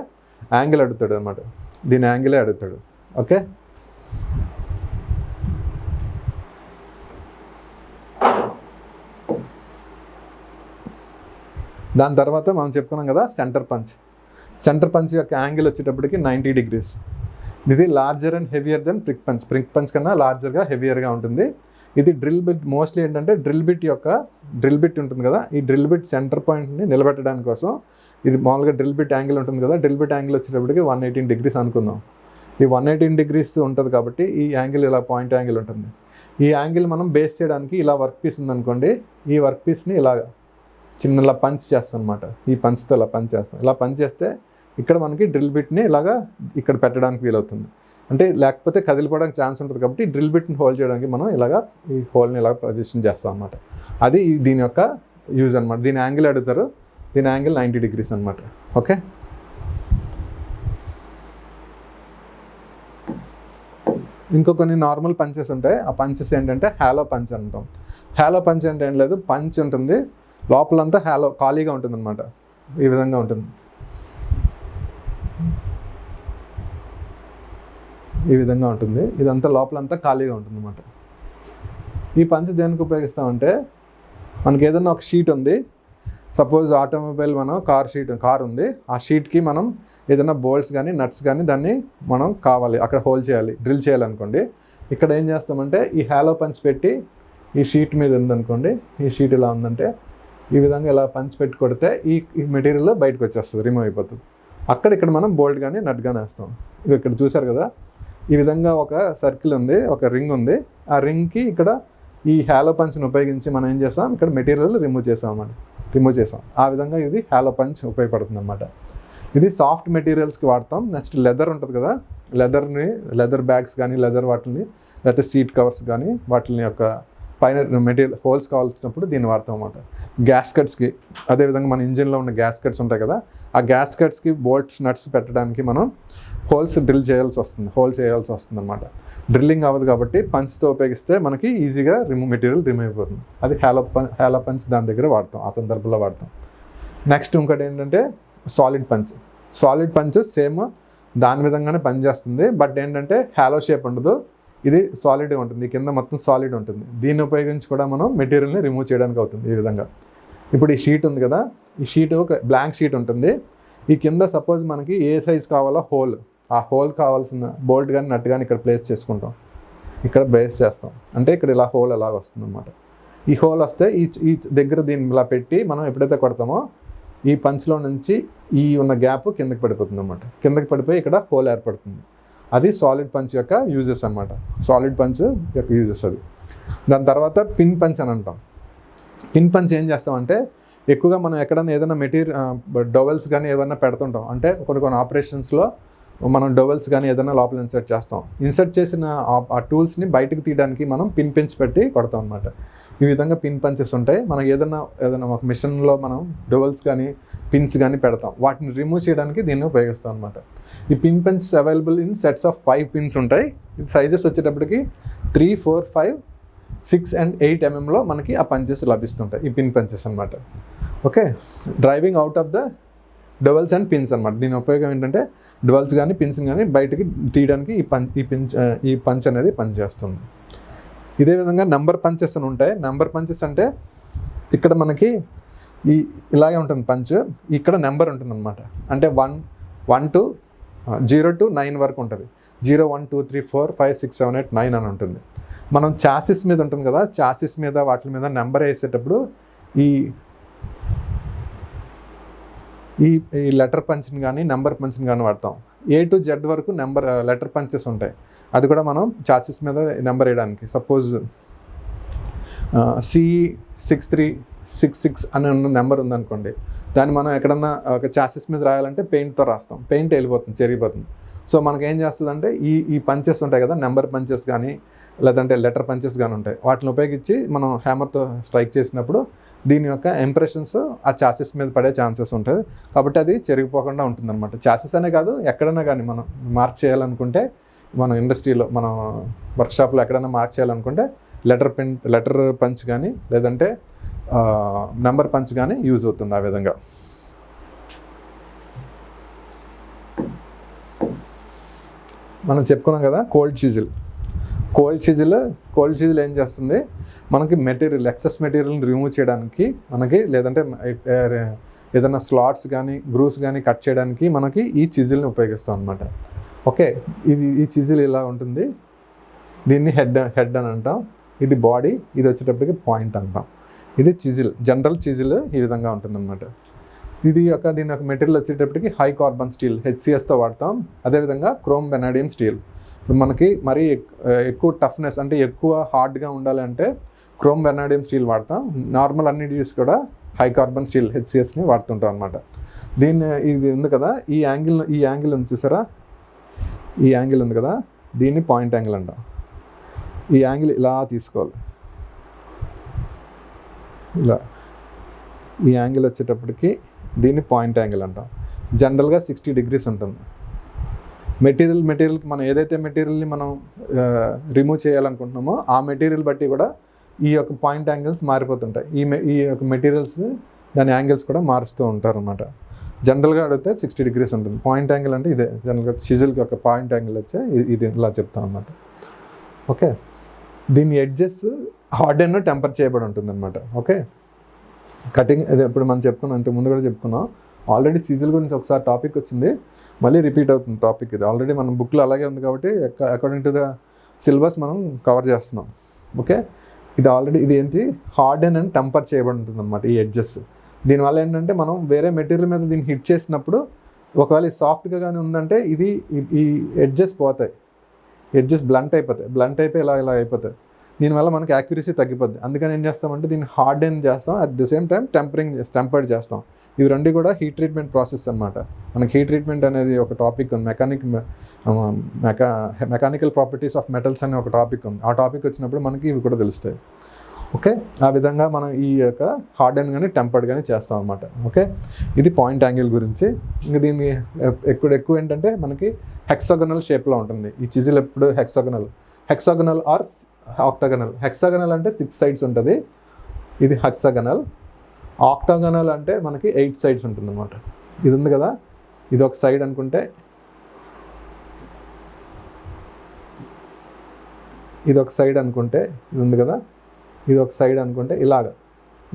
యాంగిల్ అడుగుతాడు అనమాట. దీని యాంగిలే అడుగుతాడు. ఓకే, దాని తర్వాత మనం చెప్పుకున్నాం కదా సెంటర్ పంచ్. సెంటర్ పంచ్ యొక్క యాంగిల్ వచ్చేటప్పటికి 90 degrees. ఇది larger and heavier than prick punch. Prick punch కన్నా లార్జర్గా హెవియర్గా ఉంటుంది. ఇది డ్రిల్ బిట్ మోస్ట్లీ ఏంటంటే డ్రిల్ బిట్ ఉంటుంది కదా, ఈ డ్రిల్ బిట్ సెంటర్ పాయింట్ని నిలబెట్టడానికి కోసం ఇది మామూలుగా డ్రిల్ బిట్ యాంగిల్ ఉంటుంది కదా, డ్రిల్ బిట్ యాంగిల్ వచ్చేటప్పటికి 118 degrees అనుకుందాం. ఈ 118 degrees ఉంటుంది కాబట్టి ఈ యాంగిల్ ఇలా పాయింట్ యాంగిల్ ఉంటుంది. ఈ యాంగిల్ మనం బేస్ చేయడానికి ఇలా వర్క్ పీస్ ఉందనుకోండి, ఈ వర్క్ పీస్ని ఇలాగా చిన్నలా పంచ్ చేస్తాం అనమాట. ఈ పంచ్తో ఇలా పంచ్ చేస్తాం. ఇలా పంచ్ చేస్తే ఇక్కడ మనకి డ్రిల్ బిట్ని ఇలాగా ఇక్కడ పెట్టడానికి వీలవుతుంది. అంటే లేకపోతే కదిలిపోవడానికి ఛాన్స్ ఉంటుంది కాబట్టి డ్రిల్ బిట్ని హోల్డ్ చేయడానికి మనం ఇలాగా ఈ హోల్ని ఇలా పొజిషన్ చేస్తాం అనమాట. అది దీని యొక్క యూజ్ అనమాట. దీని యాంగిల్ అడుగుతారు. దీని యాంగిల్ 90 degrees అనమాట. ఓకే, ఇంకో కొన్ని నార్మల్ పంచెస్ ఉంటాయి. ఆ పంచెస్ ఏంటంటే హాలో పంచ్ అంటాం. హాలో పంచ్ అంటే ఏం లేదు, పంచ్ ఉంటుంది, లోపలంతా ఖాళీగా ఉంటుంది అనమాట. ఈ విధంగా ఉంటుంది. ఈ విధంగా ఉంటుంది. ఇదంతా లోపలంతా ఖాళీగా ఉంటుంది అనమాట. ఈ పంచ్ దేనికి ఉపయోగిస్తామంటే మనకి ఏదైనా ఒక షీట్ ఉంది, సపోజ్ ఆటోమొబైల్ కార్ ఉంది, ఆ షీట్కి మనం ఏదైనా బోల్ట్స్ కానీ నట్స్ కానీ దాన్ని మనం కావాలి అక్కడ హోల్డ్ చేయాలి, డ్రిల్ చేయాలనుకోండి. ఇక్కడ ఏం చేస్తామంటే ఈ హాలో పంచ్ పెట్టి ఈ షీట్ మీద ఉందనుకోండి, ఈ షీట్ ఇలా ఉందంటే ఈ విధంగా ఇలా పంచ్ పెట్టి కొడితే ఈ మెటీరియల్ బయటకు వచ్చేస్తుంది, రిమూవ్ అయిపోతుంది. ఇక్కడ మనం బోల్ట్ కానీ నట్ కానీ వేస్తాం. ఇక్కడ చూసారు కదా, ఈ విధంగా ఒక సర్కిల్ ఉంది, ఒక రింగ్ ఉంది. ఆ రింగ్కి ఇక్కడ ఈ హాలో పంచ్ని ఉపయోగించి మనం ఏం చేస్తాం, ఇక్కడ మెటీరియల్ రిమూవ్ చేసాం. ఆ విధంగా ఇది హాలో పంచ్ ఉపయోగపడుతుంది అనమాట. ఇది సాఫ్ట్ మెటీరియల్స్కి వాడతాం. నెక్స్ట్ లెదర్ ఉంటుంది కదా, లెదర్ బ్యాగ్స్ కానీ లెదర్ వాటిని, లేకపోతే సీట్ కవర్స్ కానీ వాటిని యొక్క పైన మెటీరియల్ హోల్స్ కావాల్సినప్పుడు దీన్ని వాడతాం అన్నమాట. గ్యాస్కట్స్కి అదేవిధంగా మన ఇంజిన్లో ఉన్న గ్యాస్కట్స్ ఉంటాయి కదా, ఆ గ్యాస్కట్స్కి బోల్ట్స్ నట్స్ పెట్టడానికి మనం హోల్స్ చేయాల్సి వస్తుంది అనమాట. డ్రిల్లింగ్ అవ్వదు కాబట్టి పంచ్తో ఉపయోగిస్తే మనకి ఈజీగా మెటీరియల్ రిమూవ్ అయిపోతుంది. అది హాలో పంచ్ దాని దగ్గర వాడతాం, ఆ సందర్భంలో వాడతాం. నెక్స్ట్ ఇంకోటి ఏంటంటే సాలిడ్ పంచ్ సేమ్ దాని విధంగానే పనిచేస్తుంది. బట్ ఏంటంటే హాలో షేప్ ఉండదు, ఇది సాలిడ్గా ఉంటుంది, కింద మొత్తం సాలిడ్ ఉంటుంది. దీన్ని ఉపయోగించి కూడా మనం మెటీరియల్ని రిమూవ్ చేయడానికి అవుతుంది ఈ విధంగా. ఇప్పుడు ఈ షీట్ ఉంది కదా, ఈ షీట్ ఒక బ్లాంక్ షీట్ ఉంటుంది. ఈ కింద సపోజ్ మనకి ఏ సైజ్ కావాలో ఆ హోల్ కావాల్సిన బోల్ట్ కానీ నట్ కానీ ఇక్కడ ప్లేస్ చేసుకుంటాం, ఇక్కడ బేస్ చేస్తాం. అంటే ఇక్కడ ఇలా హోల్ అలాగ వస్తుంది అనమాట. ఈ హోల్ వస్తే ఈ దగ్గర దీన్ని ఇలా పెట్టి మనం ఎప్పుడైతే కొడతామో ఈ పంచ్లో నుంచి ఈ ఉన్న గ్యాప్ కిందకి పడిపోతుంది అనమాట. కిందకి పడిపోయి ఇక్కడ హోల్ ఏర్పడుతుంది. అది సాలిడ్ పంచ్ యొక్క యూజెస్ అనమాట. సాలిడ్ పంచ్ యొక్క యూజెస్ అది. దాని తర్వాత పిన్ పంచ్ అని అంటాం. పిన్ పంచ్ ఏం చేస్తామంటే ఎక్కువగా మనం ఎక్కడైనా ఏదైనా డొవెల్స్ కానీ ఏమైనా పెడుతుంటాం. అంటే కొన్ని ఆపరేషన్స్లో మనం డొవెల్స్ కానీ ఏదైనా లోపల ఇన్సర్ట్ చేసిన ఆ టూల్స్ని బయటకు తీయడానికి మనం పిన్ పంచ్ పెట్టి కొడతాం అనమాట. ఈ విధంగా పిన్ పంచెస్ ఉంటాయి. మనం ఏదైనా ఒక మిషన్లో మనం డొవెల్స్ కానీ పిన్స్ కానీ పెడతాం, వాటిని రిమూవ్ చేయడానికి దీన్ని ఉపయోగిస్తాం అనమాట. ఈ pin punch available in sets of 5 pins ఉంటాయి. ఇది సైజెస్ వచ్చేటప్పటికి 3, 4, 5, 6 and 8 mm మనకి ఆ పంచెస్ లభిస్తుంటాయి, ఈ పిన్ పంచెస్ అనమాట. Okay, driving out of the dowels and pins అనమాట. దీని ఉపయోగం ఏంటంటే డొవెల్స్ కానీ పిన్స్ కానీ బయటకి తీయడానికి ఈ పంచ్ అనేది పనిచేస్తుంది. ఇదే విధంగా నెంబర్ పంచెస్ అని ఉంటాయి. నెంబర్ పంచెస్ అంటే ఇక్కడ మనకి ఇలాగే ఉంటుంది పంచ్, ఇక్కడ నెంబర్ ఉంటుంది అనమాట. అంటే 1 to 0 to 9 వరకు ఉంటుంది. 0, 1, 2, 3, 4, 5, 6, 7, 8, 9 అని ఉంటుంది. మనం చాసిస్ మీద ఉంటుంది కదా, చాసిస్ మీద వాటి మీద నెంబర్ వేసేటప్పుడు ఈ లెటర్ పంచ్ని కానీ నెంబర్ పంచ్ని కానీ వాడతాం. A to Z వరకు లెటర్ పంచెస్ ఉంటాయి. అది కూడా మనం చాసిస్ మీద నెంబర్ వేయడానికి. సపోజ్ C6366 అనే నెంబర్ ఉందనుకోండి, దాన్ని మనం ఎక్కడన్నా ఒక చాసిస్ మీద రాయాలంటే పెయింట్తో రాస్తాం. పెయింట్ వెళ్ళిపోతుంది, చెరిగిపోతుంది. సో మనకి ఏం చేస్తుందంటే ఈ పంచెస్ ఉంటాయి కదా, నెంబర్ పంచెస్ కానీ లేదంటే లెటర్ పంచెస్ కానీ ఉంటాయి, వాటిని ఉపయోగించి మనం హ్యామర్తో స్ట్రైక్ చేసినప్పుడు దీని యొక్క ఇంప్రెషన్స్ ఆ చాసెస్ మీద పడే ఛాన్సెస్ ఉంటుంది. కాబట్టి అది చెరిగిపోకుండా ఉంటుంది అనమాట. చాసెస్ అనే కాదు, ఎక్కడైనా కానీ మనం మార్క్ చేయాలనుకుంటే మనం ఇండస్ట్రీలో మనం వర్క్షాప్లో ఎక్కడైనా మార్చేయాలనుకుంటే లెటర్ పంచ్ కానీ లేదంటే నెంబర్ పంచ్ కానీ యూజ్ అవుతుంది ఆ విధంగా. మనం చెప్పుకున్నాం కదా కోల్డ్ చిజిల్ ఏం చేస్తుంది, మనకి ఎక్సెస్ మెటీరియల్ని రిమూవ్ చేయడానికి మనకి, లేదంటే ఏదైనా స్లాట్స్ కానీ గ్రూవ్స్ కానీ కట్ చేయడానికి మనకి ఈ చిజిల్ని ఉపయోగిస్తాం అనమాట. ఓకే, ఈ చిజిల్ ఇలా ఉంటుంది, దీన్ని హెడ్ అని అంటాం. ఇది బాడీ, ఇది వచ్చేటప్పటికి పాయింట్ అంటాం. ఇది జనరల్ చిజిల్ ఈ విధంగా ఉంటుందన్నమాట. దీని యొక్క మెటీరియల్ వచ్చేటప్పటికి హై కార్బన్ స్టీల్ HCSతో వాడతాం. అదేవిధంగా క్రోమ్ వెనాడియం స్టీల్. మనకి మరీ ఎక్కువ టఫ్నెస్ అంటే ఎక్కువ హార్డ్గా ఉండాలంటే క్రోమ్ వెనాడియం స్టీల్ వాడతాం. నార్మల్ అన్నిటిస్ కూడా హై కార్బన్ స్టీల్ HCSని వాడుతుంటాం అనమాట. ఇది ఉంది కదా, ఈ యాంగిల్ ఉంది చూసారా, ఈ యాంగిల్ ఉంది కదా, దీన్ని పాయింట్ యాంగిల్ అంటాం. ఈ యాంగిల్ ఇలా తీసుకోవాలి, ఇలా ఈ యాంగిల్ వచ్చేటప్పటికి దీన్ని పాయింట్ యాంగిల్ అంటాం. జనరల్గా 60 degrees ఉంటుంది. మెటీరియల్కి మనం ఏదైతే మెటీరియల్ని మనం రిమూవ్ చేయాలనుకుంటున్నామో ఆ మెటీరియల్ బట్టి కూడా ఈ యొక్క పాయింట్ యాంగిల్స్ మారిపోతుంటాయి. ఈ యొక్క మెటీరియల్స్ దాని యాంగిల్స్ కూడా మారుస్తూ ఉంటారు అన్నమాట. జనరల్గా అడిగితే 60 degrees ఉంటుంది. పాయింట్ యాంగిల్ అంటే ఇదే, జనరల్గా చిజిల్కి ఒక పాయింట్ యాంగిల్ వచ్చే ఇది ఇలా చెప్తాం అన్నమాట. ఓకే, దీని ఎడ్జెస్ హార్డెన్ టెంపర్ చేయబడి ఉంటుంది అనమాట. ఓకే, కటింగ్ ఇది ఎప్పుడు మనం చెప్పుకున్నాం, ఇంతకుముందు కూడా చెప్పుకున్నాం. ఆల్రెడీ చిజిల్ గురించి ఒకసారి టాపిక్ వచ్చింది, మళ్ళీ రిపీట్ అవుతుంది టాపిక్. ఇది ఆల్రెడీ మనం బుక్లో అలాగే ఉంది కాబట్టి అకార్డింగ్ టు ద సిలబస్ మనం కవర్ చేస్తున్నాం. ఓకే, ఇది ఏంటి, హార్డెన్ అండ్ టెంపర్ చేయబడి ఉంటుంది అనమాట ఈ ఎడ్జెస్. దీనివల్ల ఏంటంటే మనం వేరే మెటీరియల్ మీద దీన్ని హిట్ చేసినప్పుడు ఒకవేళ సాఫ్ట్గా కానీ ఉందంటే ఈ ఎడ్జెస్ పోతాయి, ఎడ్జెస్ బ్లంట్ అయిపోయి ఇలా అయిపోతాయి. దీనివల్ల మనకి యాక్యురసీ తగ్గిపోద్ది. అందుకని ఏం చేస్తామంటే దీన్ని హార్డెన్ చేస్తాం, at the same time tempered చేస్తాం. ఇవి రెండు కూడా హీట్ ట్రీట్మెంట్ ప్రాసెస్ అనమాట. మనకి హీట్ ట్రీట్మెంట్ అనేది ఒక టాపిక్ ఉంది, మెకానికల్ ప్రాపర్టీస్ ఆఫ్ మెటల్స్ అనే ఒక టాపిక్ ఉంది. ఆ టాపిక్ వచ్చినప్పుడు మనకి ఇవి కూడా తెలుస్తాయి. ఓకే, ఆ విధంగా మనం ఈ యొక్క హార్డెన్ కానీ టెంపర్డ్ కానీ చేస్తాం అనమాట. ఓకే, ఇది పాయింట్ యాంగిల్ గురించి. ఇంకా దీన్ని ఎక్కువ ఏంటంటే మనకి హెక్సాగనల్ షేప్లో ఉంటుంది ఈ చిజిల్. ఎప్పుడు హెక్సాగనల్ ఆర్ ఆక్టాగనల్. హెక్సాగనల్ అంటే 6 sides ఉంటుంది, ఇది హెక్సాగనల్. ఆక్టాగనల్ అంటే మనకి 8 sides ఉంటుంది అనమాట. ఇది ఉంది కదా, ఇది ఒక సైడ్ అనుకుంటే, ఇది ఒక సైడ్ అనుకుంటే, ఇది ఉంది కదా, ఇది ఒక సైడ్ అనుకుంటే ఇలాగా,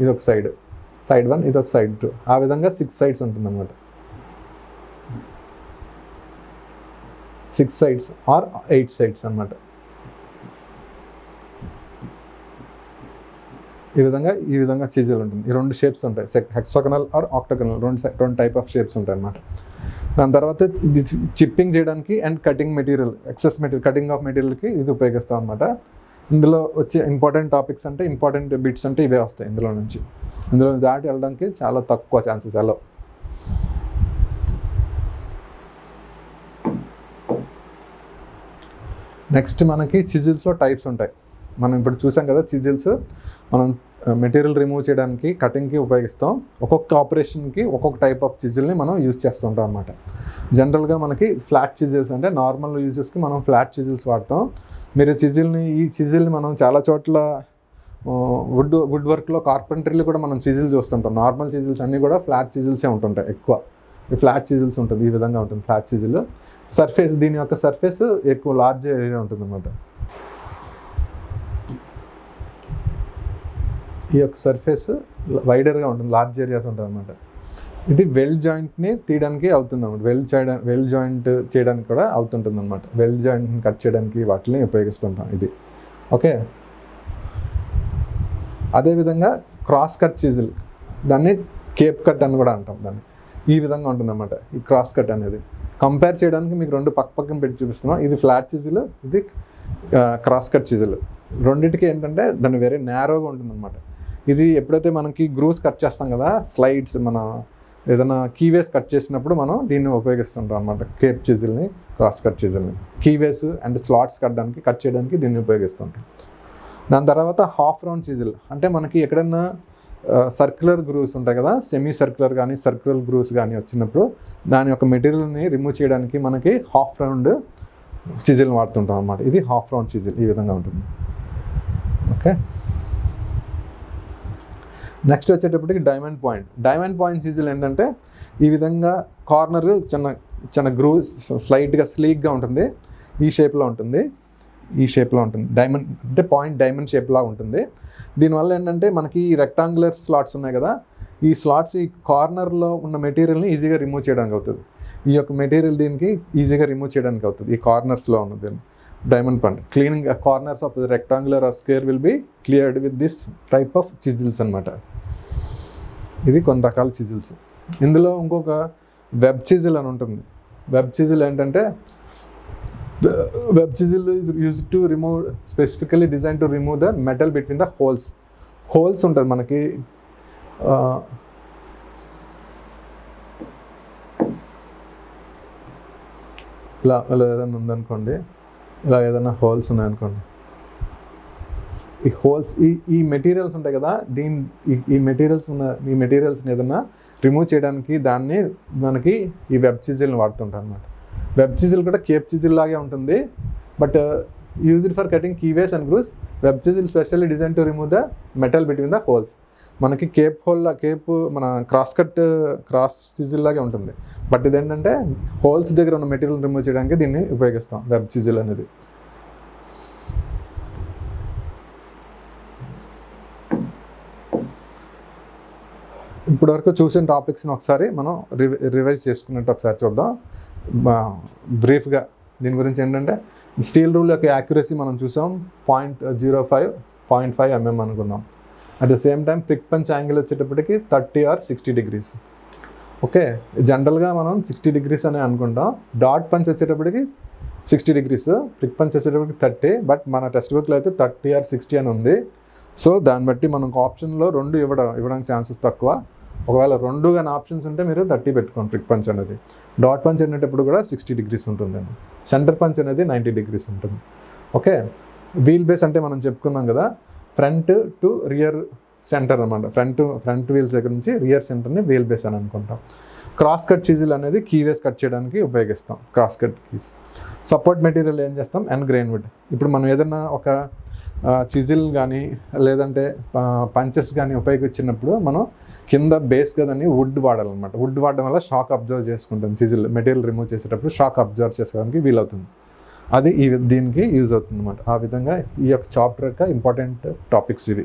ఇది ఒక సైడ్ 1, ఇది ఒక సైడ్ 2, ఆ విధంగా 6 sides ఉంటుంది అనమాట. 6 sides ఆర్ 8 sides అనమాట. ఈ విధంగా చిజిల్ ఉంటుంది. ఈ 2 shapes ఉంటాయి, హెక్సాగనల్ ఆర్ ఆక్టాగనల్, రెండు టైప్ ఆఫ్ షేప్స్ ఉంటాయి అన్నమాట. దాని తర్వాత ఇది చిప్పింగ్ చేయడానికి and cutting material, excess material cutting off మెటీరియల్కి ఇది ఉపయోగిస్తాం అనమాట. ఇందులో వచ్చే ఇంపార్టెంట్ టాపిక్స్ అంటే ఇంపార్టెంట్ బిట్స్ అంటే ఇవే వస్తాయి. ఇందులో దాటి వెళ్ళడానికి చాలా తక్కువ ఛాన్సెస్ అలా. నెక్స్ట్ మనకి చిజిల్స్లో టైప్స్ ఉంటాయి. మనం ఇప్పుడు చూసాం కదా, చిజిల్స్ మనం మెటీరియల్ రిమూవ్ చేయడానికి కటింగ్కి ఉపయోగిస్తాం. ఒక్కొక్క ఆపరేషన్కి ఒక్కొక్క టైప్ ఆఫ్ చిజిల్ని మనం యూజ్ చేస్తూ ఉంటాం అనమాట. జనరల్గా మనకి ఫ్లాట్ చిజిల్స్ అంటే నార్మల్ యూజెస్కి మనం ఫ్లాట్ చిజిల్స్ వాడతాం. మీరు ఈ చిజిల్ని మనం చాలా చోట్ల వుడ్ వర్క్లో, కార్పెంటరీలో కూడా మనం చిజిల్ చూస్తుంటాం. నార్మల్ చిజిల్స్ అన్నీ కూడా ఫ్లాట్ చిజిల్సే ఉంటుంటాయి ఎక్కువ. ఈ ఫ్లాట్ చిజిల్స్ ఉంటుంది, ఈ విధంగా ఉంటుంది ఫ్లాట్ చిజిల్. దీని యొక్క సర్ఫేస్ ఎక్కువ లార్జ్ ఏరియా ఉంటుంది అన్నమాట. ఈ యొక్క సర్ఫేస్ వైడర్గా ఉంటుంది, లార్జ్ ఏరియాస్ ఉంటుంది అనమాట. ఇది వెల్డ్ జాయింట్ని తీయడానికి అవుతుంది అనమాట. వెల్డ్ జాయింట్ చేయడానికి కూడా అవుతుంటుంది అనమాట. వెల్డ్ జాయింట్ని కట్ చేయడానికి వాటిని ఉపయోగిస్తుంటాం ఇది. ఓకే, అదేవిధంగా క్రాస్ కట్ చిజిల్, దాన్ని కేప్ కట్ అని కూడా అంటాం దాన్ని. ఈ విధంగా ఉంటుంది అన్నమాట ఈ క్రాస్ కట్ అనేది. కంపేర్ చేయడానికి మీకు 2 పక్కన పెట్టి చూపిస్తున్నాం. ఇది ఫ్లాట్ చిజిల్, ఇది క్రాస్ కట్ చిజిల్. రెండింటికి ఏంటంటే దాన్ని వేరే నేరోగా ఉంటుంది అనమాట. ఇది ఎప్పుడైతే మనకి గ్రూవ్స్ కట్ చేస్తాం కదా, స్లైడ్స్, మన ఏదైనా కీవేస్ కట్ చేసినప్పుడు మనం దీన్ని ఉపయోగిస్తుంటాం అనమాట. కేప్ చిజిల్ని, క్రాస్ కట్ చిజిల్ని కీవేస్ అండ్ స్లాట్స్ కట్ చేయడానికి దీన్ని ఉపయోగిస్తుంటాం. దాని తర్వాత హాఫ్ రౌండ్ చిజిల్ అంటే మనకి ఎక్కడైనా సర్క్యులర్ గ్రూవ్స్ ఉంటాయి కదా, సెమీ సర్క్యులర్ కానీ సర్క్యులర్ గ్రూవ్స్ కానీ వచ్చినప్పుడు దాని యొక్క మెటీరియల్ని రిమూవ్ చేయడానికి మనకి హాఫ్ రౌండ్ చిజిల్ని వాడుతుంటాం అన్నమాట. ఇది హాఫ్ రౌండ్ చిజిల్ ఈ విధంగా ఉంటుంది. ఓకే, నెక్స్ట్ వచ్చేటప్పటికి డైమండ్ పాయింట్ చిజిల్ ఏంటంటే ఈ విధంగా కార్నర్ చిన్న గ్రూవ్ స్లైట్గా స్లీక్గా ఉంటుంది, ఈ షేప్లో ఉంటుంది. డైమండ్ అంటే పాయింట్ డైమండ్ షేప్లా ఉంటుంది. దీనివల్ల ఏంటంటే మనకి ఈ రెక్టాంగులర్ స్లాట్స్ ఉన్నాయి కదా, ఈ స్లాట్స్ ఈ కార్నర్లో ఉన్న మెటీరియల్ని ఈజీగా రిమూవ్ చేయడానికి అవుతుంది. ఈ యొక్క మెటీరియల్ దీనికి ఈజీగా రిమూవ్ చేయడానికి అవుతుంది. ఈ కార్నర్స్లో ఉన్నది diamond point cleaning corners of the rectangular or square will be cleared with this type of chisels అనమాట. ఇది కొన్ని రకాల చిజిల్స్. ఇందులో ఇంకొక వెబ్ చిజిల్ అని ఉంటుంది. వెబ్ చిజిల్ ఏంటంటే web chisel is used to remove specifically design to remove the metal between the holes ఉంటుంది మనకి. ఇలా ఏదైనా ఉందనుకోండి, ఇలా ఏదైనా హోల్స్ ఉన్నాయనుకోండి, ఈ హోల్స్ ఈ మెటీరియల్స్ ఉంటాయి కదా, ఈ మెటీరియల్స్ని ఏదైనా రిమూవ్ చేయడానికి దాన్ని మనకి ఈ వెబ్ చిజిల్ని వాడుతుంటాం అనమాట. వెబ్ చిజిల్ కూడా కేప్ చిజిల్ లాగే ఉంటుంది, but used for cutting keyways and grooves. Web chisel specially design to remove the metal between the holes. మనకి కేప్ మన క్రాస్ చిజిల్ లాగే ఉంటుంది, బట్ ఇదేంటంటే హోల్స్ దగ్గర ఉన్న మెటీరియల్ రిమూవ్ చేయడానికి దీన్ని ఉపయోగిస్తాం, వెబ్ చిజిల్ అనేది. ఇప్పటివరకు చూసిన టాపిక్స్ని ఒకసారి మనం రివైజ్ చేసుకున్నట్టు ఒకసారి చూద్దాం బ్రీఫ్గా. దీని గురించి ఏంటంటే స్టీల్ రూల్ యొక్క యాక్యురసీ మనం చూసాం 0.05, 0.5 mm అనుకున్నాం. At the same time prick punch angle వచ్చేటప్పటికి 30 or 60 degrees. ఓకే, జనరల్గా మనం 60 degrees అనే అనుకుంటాం. డాట్ పంచ్ వచ్చేటప్పటికి 60 degrees, ప్రిక్ పంచ్ వచ్చేటప్పటికి 30, బట్ మన టెక్స్ట్ బుక్లో అయితే 30 or 60 అని ఉంది. సో దాన్ని బట్టి మనకు ఆప్షన్లో 2 ఇవ్వడానికి ఛాన్సెస్ తక్కువ. ఒకవేళ 2 కానీ ఆప్షన్స్ ఉంటే మీరు 30 పెట్టుకోండి ప్రిక్ పంచ్ అనేది. డాట్ పంచ్ అనేటప్పుడు కూడా 60 degrees ఉంటుందండి. సెంటర్ పంచ్ అనేది 90 degrees ఉంటుంది. ఓకే, వీల్ బేస్ అంటే మనం చెప్పుకున్నాం కదా, ఫ్రంట్ టు రియర్ సెంటర్ అనమాట. ఫ్రంట్ వీల్స్ దగ్గర నుంచి రియర్ సెంటర్ని వీల్ బేస్ అని అనుకుంటాం. క్రాస్ కట్ చిజిల్ అనేది కీవేస్ కట్ చేయడానికి ఉపయోగిస్తాం. Cross cut keys support material ఏం చేస్తాం, అండ్ గ్రెయిన్ వుడ్. ఇప్పుడు మనం ఏదైనా ఒక చిజిల్ కానీ లేదంటే పంచెస్ కానీ ఉపయోగించినప్పుడు మనం కింద బేస్ కదని వుడ్ వాడాలన్నమాట. వుడ్ వాడడం వల్ల షాక్ అబ్జర్వ్ చేసుకుంటాం. చిజిల్ మెటీరియల్ రిమూవ్ చేసేటప్పుడు షాక్ అబ్జర్వ్ చేసుకోవడానికి వీలవుతుంది. అది దీనికి యూజ్ అవుతుంది అనమాట. ఆ విధంగా ఈ యొక్క చాప్టర్ యొక్క ఇంపార్టెంట్ టాపిక్స్ ఇవి.